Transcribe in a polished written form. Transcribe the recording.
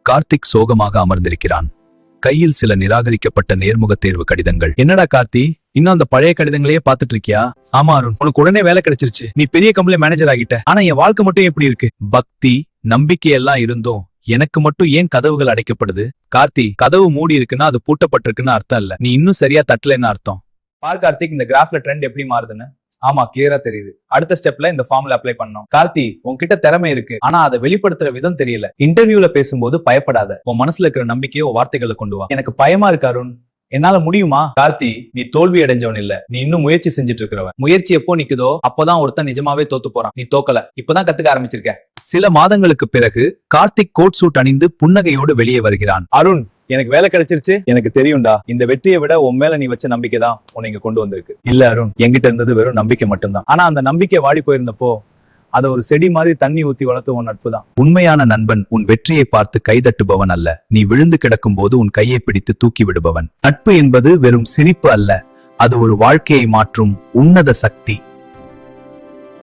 கார்த்திக் சோகமாக அமர்ந்திருக்கிறான். கையில் சில நிராகரிக்கப்பட்ட நேர்முக தேர்வு கடிதங்கள். என்னடா கார்த்தி, இன்னும் அந்த பழைய கடிதங்களையே பாத்துட்டு இருக்கியா? ஆமா அருண், உனக்கு உடனே வேலை கிடைச்சிருச்சு. நீ பெரிய கம்பெனி மேனேஜர் ஆகிட்ட. ஆனா என் வாழ்க்கை மட்டும் எப்படி இருக்கு? பக்தி நம்பிக்கை எல்லாம் இருந்தும் எனக்கு மட்டும் ஏன் கதவுகள் அடைக்கப்படுது? கார்த்தி, கதவு மூடி இருக்குன்னா அது பூட்டப்பட்டிருக்குன்னு அர்த்தம் இல்ல, நீ இன்னும் சரியா தட்டலன்னு அர்த்தம். பார் கார்த்திக், இந்த கிராஃப்ல ட்ரெண்ட் எப்படி மாறுதுன்னு. ஆமா, கிளியரா தெரியுது. அடுத்த ஸ்டெப்ல இந்த ஃபார்முலா அப்ளை பண்ணணும். கார்த்தி, உன்கிட்ட திறமை இருக்கு, ஆனா அதை வெளிப்படுத்துற விதம் தெரியல. இன்டர்வியூல பேசும்போது பயப்படாத. உன் மனசுல இருக்கிற நம்பிக்கையை வார்த்தைகளை கொண்டு வா. எனக்கு பயமா இருக்கு அருண், என்னால முடியுமா? கார்த்தி, நீ தோல்வி அடைஞ்சவன் இல்ல, நீ இன்னும் முயற்சி செஞ்சுட்டு இருக்கிறவன். முயற்சி எப்போ நிக்குதோ அப்பதான் ஒருத்தன் நிஜமாவே தோத்து போறான். நீ தோக்கல, இப்பதான் கத்துக்க ஆரம்பிச்சிருக்க. சில மாதங்களுக்கு பிறகு கார்த்திக் கோட் சூட் அணிந்து புன்னகையோடு வெளியே வருகிறான். அருண், எனக்கு வேலை கிடைச்சிருச்சு. எனக்கு தெரியும்டா, இந்த வெற்றியை விட உன் மேல நீ வச்ச நம்பிக்கை தான் உன்னை இங்க கொண்டு வந்திருக்கு. இல்ல அருண், என்கிட்ட இருந்தது வெறும் நம்பிக்கை மட்டும்தான். ஆனா அந்த நம்பிக்கை வாடி போயிருந்தப்போ அதை ஒரு செடி மாதிரி தண்ணி ஊத்தி வளர்த்து உன் நட்பு தான். உண்மையான நண்பன் உன் வெற்றியை பார்த்து கைதட்டுபவன் அல்ல, நீ விழுந்து கிடக்கும் போது உன் கையை பிடித்து தூக்கி விடுபவன். நட்பு என்பது வெறும் சிரிப்பு அல்ல, அது ஒரு வாழ்க்கையை மாற்றும் உன்னத சக்தி.